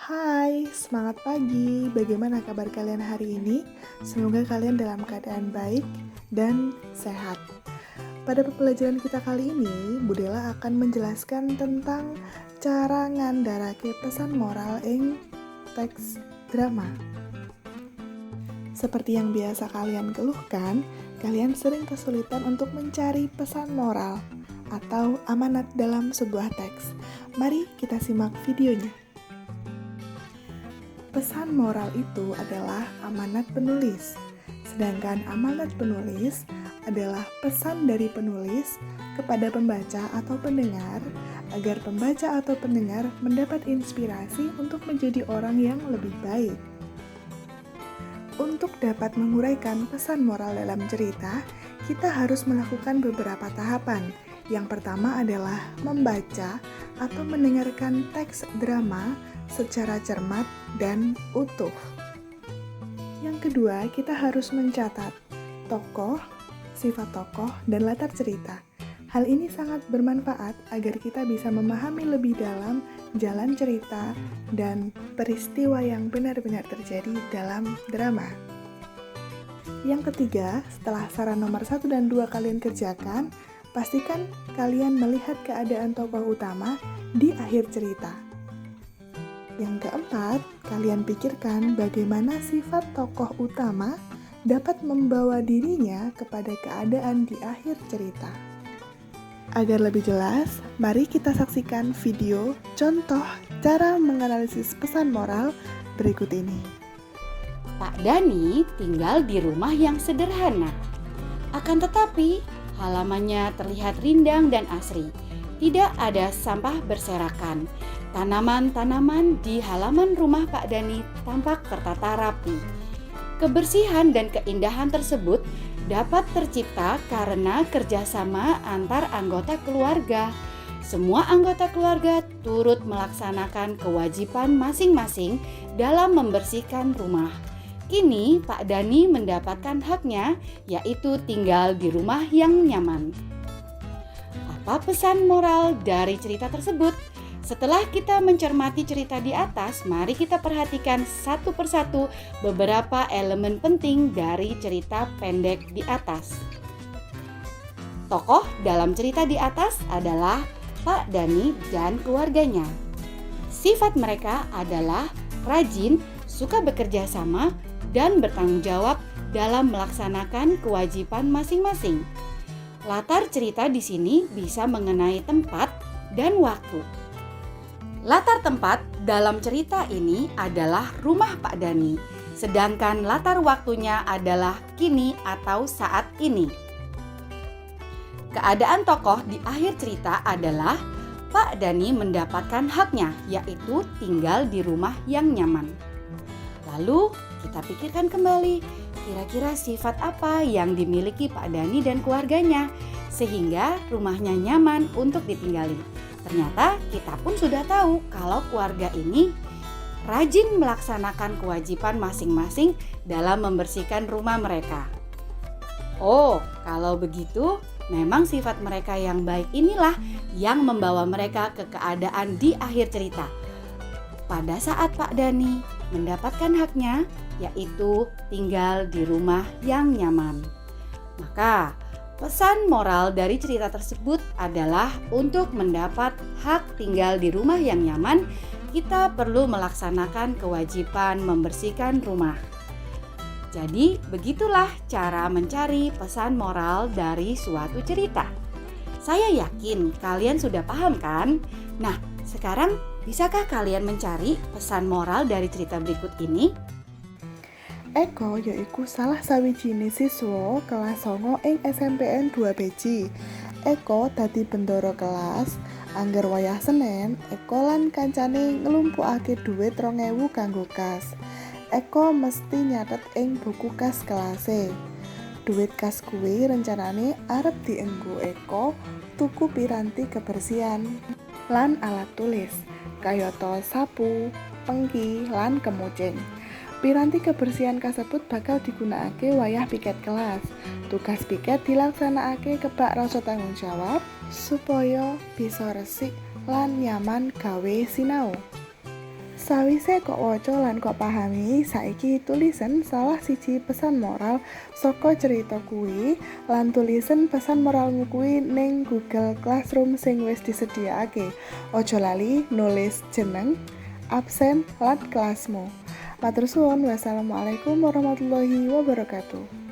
Hai, semangat pagi. Bagaimana kabar kalian hari ini? Semoga kalian dalam keadaan baik dan sehat. Pada pembelajaran kita kali ini, Budela akan menjelaskan tentang cara ngandharake pesan moral ing teks drama. Seperti yang biasa kalian keluhkan, kalian sering kesulitan untuk mencari pesan moral atau amanat dalam sebuah teks. Mari kita simak videonya. Pesan moral itu adalah amanat penulis, sedangkan amanat penulis adalah pesan dari penulis kepada pembaca atau pendengar agar pembaca atau pendengar mendapat inspirasi untuk menjadi orang yang lebih baik. Untuk dapat menguraikan pesan moral dalam cerita, kita harus melakukan beberapa tahapan. Yang pertama adalah membaca atau mendengarkan teks drama secara cermat dan utuh. Yang kedua, kita harus mencatat tokoh, sifat tokoh, dan latar cerita. Hal ini sangat bermanfaat agar kita bisa memahami lebih dalam jalan cerita dan peristiwa yang benar-benar terjadi dalam drama. Yang ketiga, setelah saran nomor 1 dan 2 kalian kerjakan, pastikan kalian melihat keadaan tokoh utama di akhir cerita. Yang keempat, kalian pikirkan bagaimana sifat tokoh utama dapat membawa dirinya kepada keadaan di akhir cerita. Agar lebih jelas, mari kita saksikan video contoh cara menganalisis pesan moral berikut ini. Pak Dani tinggal di rumah yang sederhana. Akan tetapi, halamannya terlihat rindang dan asri. Tidak ada sampah berserakan. Tanaman-tanaman di halaman rumah Pak Dani tampak tertata rapi. Kebersihan dan keindahan tersebut dapat tercipta karena kerjasama antar anggota keluarga. Semua anggota keluarga turut melaksanakan kewajiban masing-masing dalam membersihkan rumah. Kini Pak Dani mendapatkan haknya, yaitu tinggal di rumah yang nyaman. Apa pesan moral dari cerita tersebut? Setelah kita mencermati cerita di atas, mari kita perhatikan satu persatu beberapa elemen penting dari cerita pendek di atas. Tokoh dalam cerita di atas adalah Pak Dani dan keluarganya. Sifat mereka adalah rajin, suka bekerja sama, dan bertanggung jawab dalam melaksanakan kewajiban masing-masing. Latar cerita di sini bisa mengenai tempat dan waktu. Latar tempat dalam cerita ini adalah rumah Pak Dani, sedangkan latar waktunya adalah kini atau saat ini. Keadaan tokoh di akhir cerita adalah Pak Dani mendapatkan haknya, yaitu tinggal di rumah yang nyaman. Lalu kita pikirkan kembali, kira-kira sifat apa yang dimiliki Pak Dani dan keluarganya sehingga rumahnya nyaman untuk ditinggali. Ternyata kita pun sudah tahu kalau keluarga ini rajin melaksanakan kewajiban masing-masing dalam membersihkan rumah mereka. Oh, kalau begitu memang sifat mereka yang baik inilah yang membawa mereka ke keadaan di akhir cerita. Pada saat Pak Dani mendapatkan haknya, yaitu tinggal di rumah yang nyaman. Maka pesan moral dari cerita tersebut adalah untuk mendapat hak tinggal di rumah yang nyaman, kita perlu melaksanakan kewajiban membersihkan rumah. Jadi, begitulah cara mencari pesan moral dari suatu cerita. Saya yakin kalian sudah paham kan? Nah, sekarang bisakah kalian mencari pesan moral dari cerita berikut ini? Eko yaiku salah sawijine siswa kelas 9 ing SMPN 2 Beji. Eko dadi bendoro kelas. Angger wayah Senin, Eko lan kancane nglumpukake dhuwit 2000 kanggo kas. Eko mesti nyatet ing buku kas kelase. Dhuwit kas kuwi rencanane arep dienggo Eko tuku piranti kebersihan lan alat tulis kayata sapu, pengki, lan kemucing. Piranti kebersihan kasebut bakal digunakake wayah piket kelas. Tugas piket dilaksanakake kebak rasa tanggung jawab supaya bisa resik lan nyaman gawe sinau. Sawise kok waca lan kok pahami, saiki tulisen salah siji pesan moral saka cerita kuwi lan tulisen pesan moralmu kuwi ning Google Classroom sing wis disediakake. Aja lali nulis jeneng, absen lan kelasmu. Matur suwun. Wassalamualaikum warahmatullahi wabarakatuh.